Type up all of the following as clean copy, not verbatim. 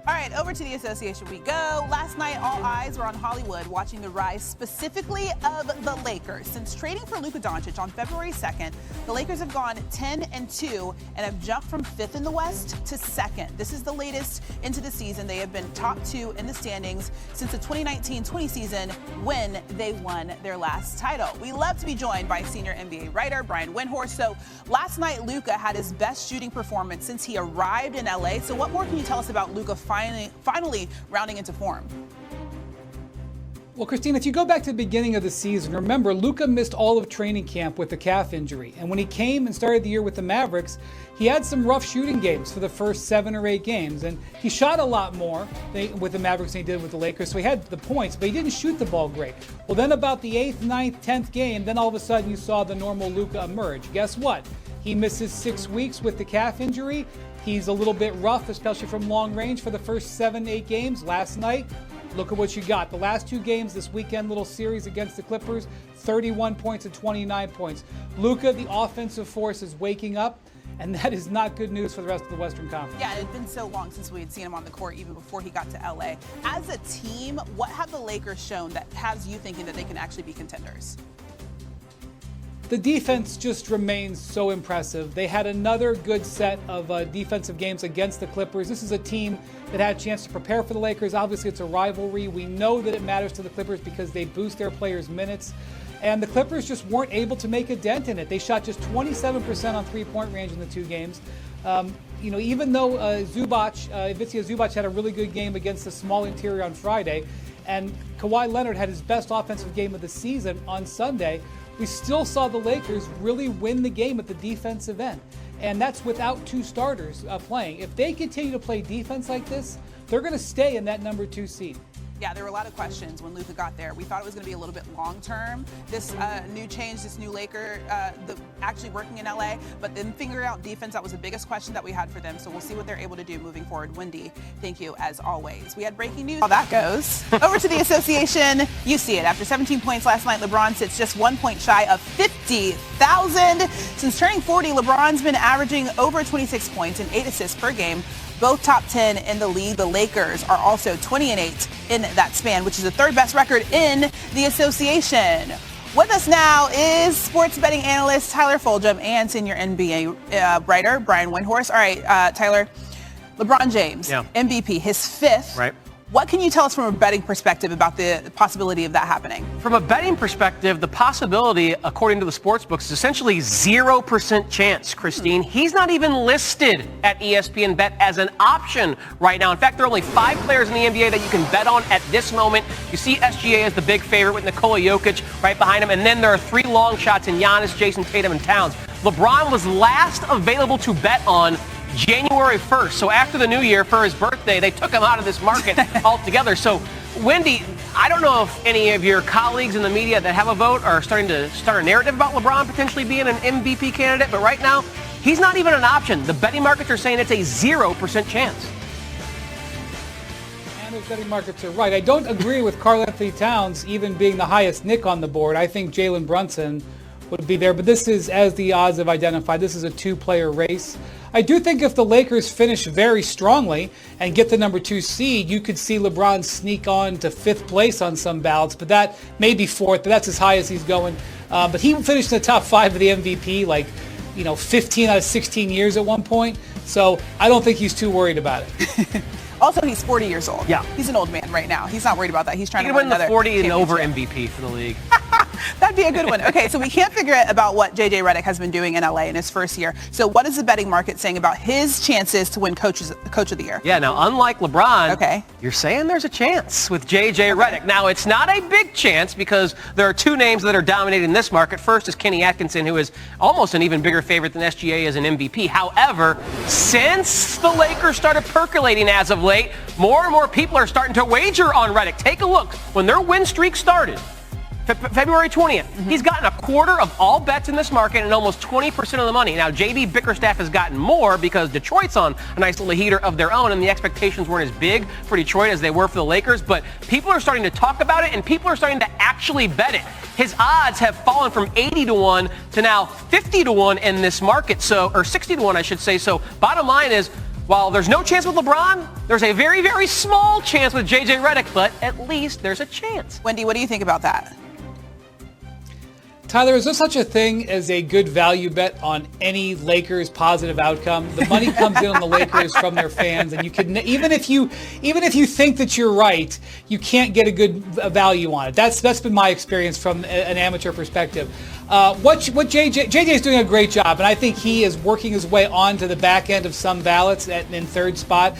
All right, over to the association we go. Last night, all eyes were on Hollywood watching the rise specifically of the Lakers. Since trading for Luka Doncic on February 2nd, the Lakers have gone 10-2 and have jumped from 5th in the West to 2nd. This is the latest into the season. They have been top 2 in the standings since the 2019-20 season when they won their last title. We love to be joined by senior NBA writer Brian Windhorst. So last night, Luka had his best shooting performance since he arrived in LA. So what more can you tell us about Luka finally rounding into form? Well, Christine, if you go back to the beginning of the season, remember, Luka missed all of training camp with a calf injury. And when he came and started the year with the Mavericks, he had some rough shooting games for the first 7 or 8 games. And he shot a lot more with the Mavericks than he did with the Lakers. So he had the points, but he didn't shoot the ball great. Well, then about the 8th, 9th, 10th game, then all of a sudden you saw the normal Luka emerge. Guess what? He misses 6 weeks with the calf injury. He's a little bit rough, especially from long range for the first 7, 8 games. Last night, look at what you got. The last 2 games this weekend, little series against the Clippers, 31 points and 29 points. Luka, the offensive force, is waking up, and that is not good news for the rest of the Western Conference. Yeah, it had been so long since we had seen him on the court, even before he got to LA. As a team, what have the Lakers shown that has you thinking that they can actually be contenders? The defense just remains so impressive. They had another good set of defensive games against the Clippers. This is a team that had a chance to prepare for the Lakers. Obviously, it's a rivalry. We know that it matters to the Clippers because they boost their players' minutes. And the Clippers just weren't able to make a dent in it. They shot just 27% on three-point range in the 2 games. Even though Ivica Zubac had a really good game against the small interior on Friday, and Kawhi Leonard had his best offensive game of the season on Sunday, we still saw the Lakers really win the game at the defensive end. And that's without 2 starters playing. If they continue to play defense like this, they're going to stay in that number 2 seed. Yeah, there were a lot of questions when Luka got there. We thought it was going to be a little bit long-term, this new change, this new Laker actually working in LA. But then figuring out defense, that was the biggest question that we had for them. So we'll see what they're able to do moving forward. Wendy, thank you as always. We had breaking news. How that goes. Over to the association. You see it. After 17 points last night, LeBron sits just 1 point shy of 50,000. Since turning 40, LeBron's been averaging over 26 points and 8 assists per game. Both top 10 in the league. The Lakers are also 20-8 in that span, which is the 3rd best record in the association. With us now is sports betting analyst Tyler Fulgham and senior NBA writer Brian Windhorst. All right, Tyler, LeBron James, MVP, his 5th. Right. What can you tell us from a betting perspective about the possibility of that happening? From a betting perspective, the possibility, according to the sports books, is essentially 0% chance, Christine. He's not even listed at ESPN Bet as an option right now. In fact, there are only 5 players in the NBA that you can bet on at this moment. You see SGA as the big favorite with Nikola Jokic right behind him. And then there are 3 long shots in Giannis, Jason Tatum, and Towns. LeBron was last available to bet on January 1st. So after the new year, for his birthday, they took him out of this market altogether. So, Wendy, I don't know if any of your colleagues in the media that have a vote are starting to start a narrative about LeBron potentially being an MVP candidate, but right now, he's not even an option. The betting markets are saying it's a 0% chance. And those betting markets are right. I don't agree with Karl Anthony Towns even being the highest Nick on the board. I think Jalen Brunson would be there, but this is, as the odds have identified, this is a 2-player race. I do think if the Lakers finish very strongly and get the number 2 seed, you could see LeBron sneak on to 5th place on some ballots, but that may be 4th, but that's as high as he's going. But he finished in the top 5 of the MVP, 15 out of 16 years at one point. So I don't think he's too worried about it. Also, he's 40 years old. Yeah. He's an old man right now. He's not worried about that. He's trying to win another the 40 and over championship. MVP for the league. That'd be a good one. Okay, so we can't figure out about what J.J. Redick has been doing in LA in his first year. So what is the betting market saying about his chances to win Coach of the Year? Yeah, now unlike LeBron, okay, you're saying there's a chance with J.J. Redick. Now, it's not a big chance because there are 2 names that are dominating this market. First is Kenny Atkinson, who is almost an even bigger favorite than SGA as an MVP. However, since the Lakers started percolating as of late, more and more people are starting to wager on Redick. Take a look. When their win streak started, February 20th, he's gotten a quarter of all bets in this market and almost 20% of the money. Now, JB Bickerstaff has gotten more because Detroit's on a nice little heater of their own, and the expectations weren't as big for Detroit as they were for the Lakers, but people are starting to talk about it, and people are starting to actually bet it. His odds have fallen from 80-1 to now 50-1 in this market, or 60-1, I should say. So bottom line is, While there's no chance with LeBron, there's a very, very small chance with J.J. Redick, but at least there's a chance. Wendy, what do you think about that? Tyler, is there such a thing as a good value bet on any Lakers positive outcome? The money comes in on the Lakers from their fans, and you can even if you think that you're right, you can't get a good value on it. That's been my experience from an amateur perspective. What JJ is doing a great job, and I think he is working his way onto the back end of some ballots in third spot.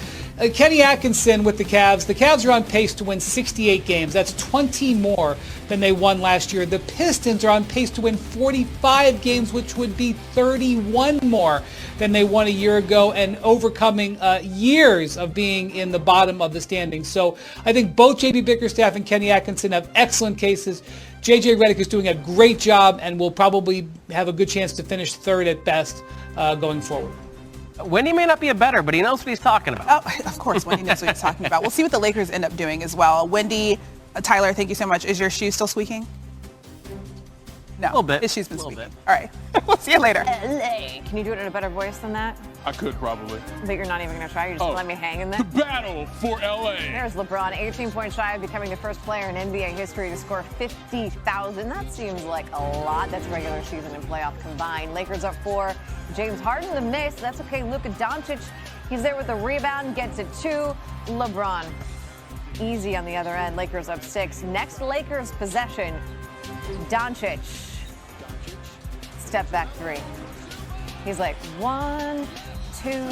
Kenny Atkinson with the Cavs are on pace to win 68 games. That's 20 more than they won last year. The Pistons are on pace to win 45 games, which would be 31 more than they won a year ago, and overcoming years of being in the bottom of the standings. So I think both J.B. Bickerstaff and Kenny Atkinson have excellent cases. J.J. Redick is doing a great job and will probably have a good chance to finish third at best going forward. Wendy may not be a bettor, but he knows what he's talking about. Oh, of course, Wendy knows what he's talking about. We'll see what the Lakers end up doing as well. Wendy, Tyler, thank you so much. Is your shoe still squeaking? No. A little bit. His shoe's been squeaking. Bit. All right. We'll see you later. LA. Can you do it in a better voice than that? I could probably. But you're not even going to try. You're just going to let me hang in there? The battle for LA. There's LeBron, 18 points shy of becoming the first player in NBA history to score 50,000. That seems like a lot. That's regular season and playoff combined. Lakers up 4. James Harden the miss. That's okay. Luka Doncic, he's there with the rebound, gets it 2. LeBron, easy on the other end. Lakers up 6. Next Lakers possession, Doncic, step back 3. He's like 1, 2,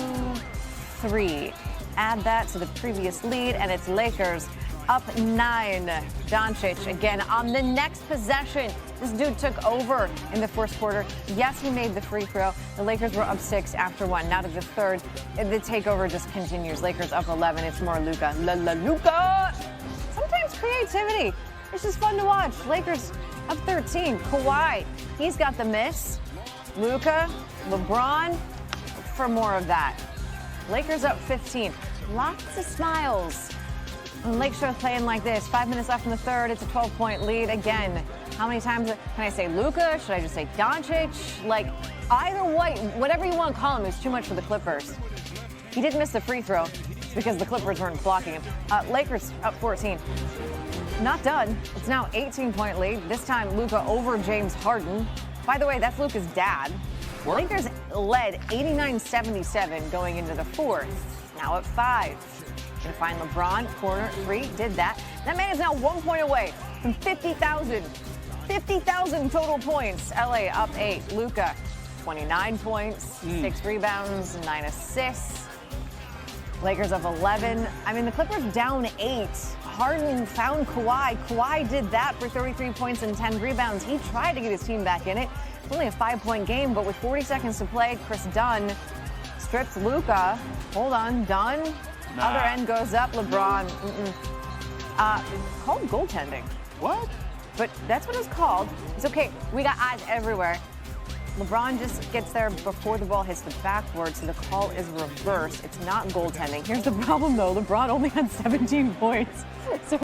3. Add that to the previous lead, and it's Lakers up 9. Doncic again on the next possession. This dude took over in the first quarter. Yes, he made the free throw. The Lakers were up 6 after 1. Now to the third. The takeover just continues. Lakers up 11. It's more Luka. Luka! Sometimes creativity. It's just fun to watch. Lakers up 13. Kawhi, he's got the miss. Luka, LeBron, for more of that. Lakers up 15. Lots of smiles. And Lakeshore playing like this. 5 minutes left in the third. It's a 12-point lead. Again, how many times can I say Luka? Should I just say Doncic? Like, either way, whatever you want to call him is too much for the Clippers. He didn't miss the free throw. It's because the Clippers weren't blocking him. Lakers up 14. Not done. It's now 18-point lead. This time, Luka over James Harden. By the way, that's Luka's dad. What? Lakers led 89-77 going into the fourth. Now at 5. Gonna find LeBron, corner 3, did that. That man is now 1 point away from 50,000. 50,000 total points. LA up 8. Luka, 29 points, 6 rebounds, 9 assists. Lakers up 11. I mean, the Clippers down 8. Harden found Kawhi. Kawhi did that for 33 points and 10 rebounds. He tried to get his team back in it. It's only a 5-point game, but with 40 seconds to play, Chris Dunn strips Luka. Hold on, Dunn. Nah. Other end goes up. LeBron. Called goaltending. What? But that's what it's called. It's okay. We got eyes everywhere. LeBron just gets there before the ball hits the backboard, so the call is reversed. It's not goaltending. Here's the problem, though. LeBron only had 17 points. So